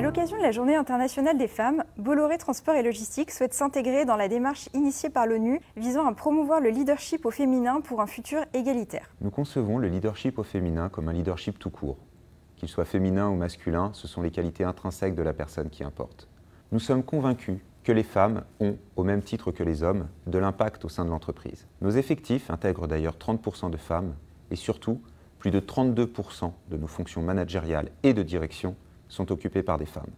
À l'occasion de la Journée internationale des femmes, Bolloré Transport et Logistique souhaite s'intégrer dans la démarche initiée par l'ONU visant à promouvoir le leadership au féminin pour un futur égalitaire. Nous concevons le leadership au féminin comme un leadership tout court. Qu'il soit féminin ou masculin, ce sont les qualités intrinsèques de la personne qui importent. Nous sommes convaincus que les femmes ont, au même titre que les hommes, de l'impact au sein de l'entreprise. Nos effectifs intègrent d'ailleurs 30% de femmes et surtout, plus de 32% de nos fonctions managériales et de direction sont occupées par des femmes.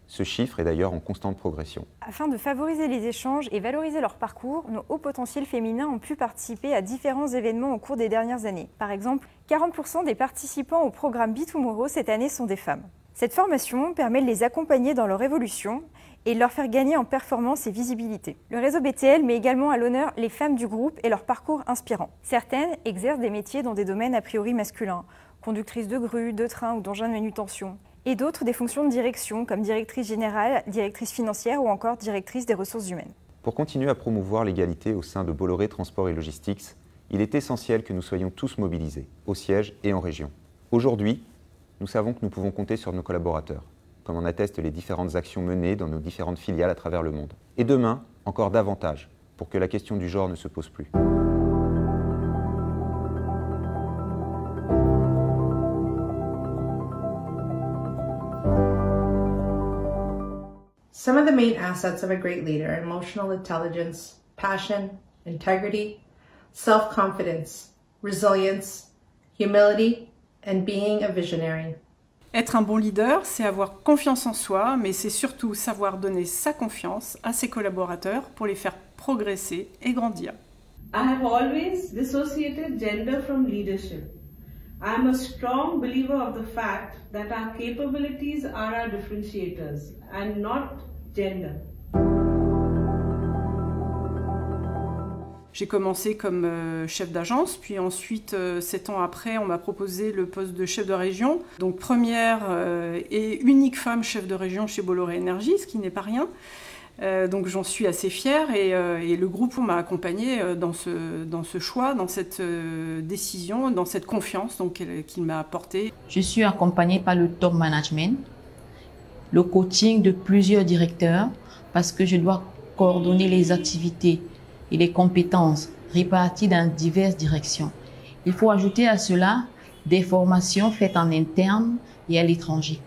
Ce chiffre est d'ailleurs en constante progression. Afin de favoriser les échanges et valoriser leur parcours, nos hauts potentiels féminins ont pu participer à différents événements au cours des dernières années. Par exemple, 40% des participants au programme Be Tomorrow cette année sont des femmes. Cette formation permet de les accompagner dans leur évolution et de leur faire gagner en performance et visibilité. Le réseau BTL met également à l'honneur les femmes du groupe et leur parcours inspirant. Certaines exercent des métiers dans des domaines a priori masculins, conductrices de grue, de train ou d'engins de manutention, et d'autres des fonctions de direction comme directrice générale, directrice financière ou encore directrice des ressources humaines. Pour continuer à promouvoir l'égalité au sein de Bolloré Transport et Logistics, il est essentiel que nous soyons tous mobilisés, au siège et en région. Aujourd'hui, nous savons que nous pouvons compter sur nos collaborateurs, comme en attestent les différentes actions menées dans nos différentes filiales à travers le monde. Et demain, encore davantage, pour que la question du genre ne se pose plus. Some of the main assets of a great leader are emotional intelligence, passion, integrity, self-confidence, resilience, humility, and being a visionary. Être un bon leader, c'est avoir confiance en soi, mais c'est surtout savoir donner sa confiance à ses collaborateurs pour les faire progresser et grandir. I have always dissociated gender from leadership. I am a strong believer of the fact that our capabilities are our differentiators and not gender. J'ai commencé comme chef d'agence, puis ensuite, 7 ans après, on m'a proposé le poste de chef de région. Donc première et unique femme chef de région chez Bolloré Énergie, ce qui n'est pas rien. Donc j'en suis assez fière et le groupe m'a accompagnée dans ce choix, dans cette décision, dans cette confiance qu'il m'a apportée. Je suis accompagnée par le top management, le coaching de plusieurs directeurs parce que je dois coordonner les activités et les compétences réparties dans diverses directions. Il faut ajouter à cela des formations faites en interne et à l'étranger.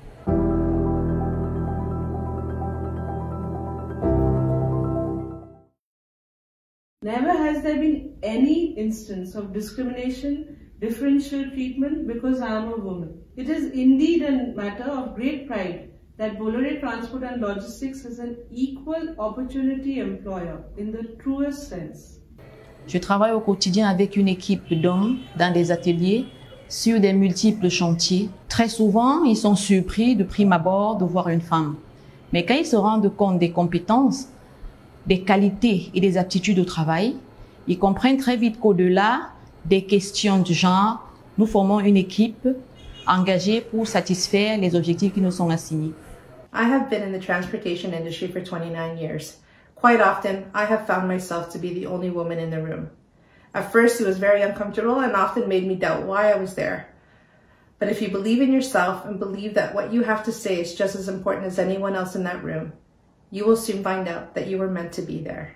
Never has there been any instance of discrimination, differential treatment because I am a woman. It is indeed a matter of great pride that Bolloré Transport and Logistics is an equal opportunity employer in the truest sense. Je travaille au quotidien avec une équipe d'hommes dans des ateliers sur des multiples chantiers. Très souvent, ils sont surpris de prime abord de voir une femme. Mais quand ils se rendent compte des compétences, des qualités et des aptitudes au travail, ils comprennent très vite qu'au-delà des questions du genre, nous formons une équipe engagée pour satisfaire les objectifs qui nous sont assignés. I have been in the transportation industry for 29 years. Quite often, I have found myself to be the only woman in the room. At first, it was very uncomfortable and often made me doubt why I was there. But if you believe in yourself and believe that what you have to say is just as important as anyone else in that room, you will soon find out that you were meant to be there.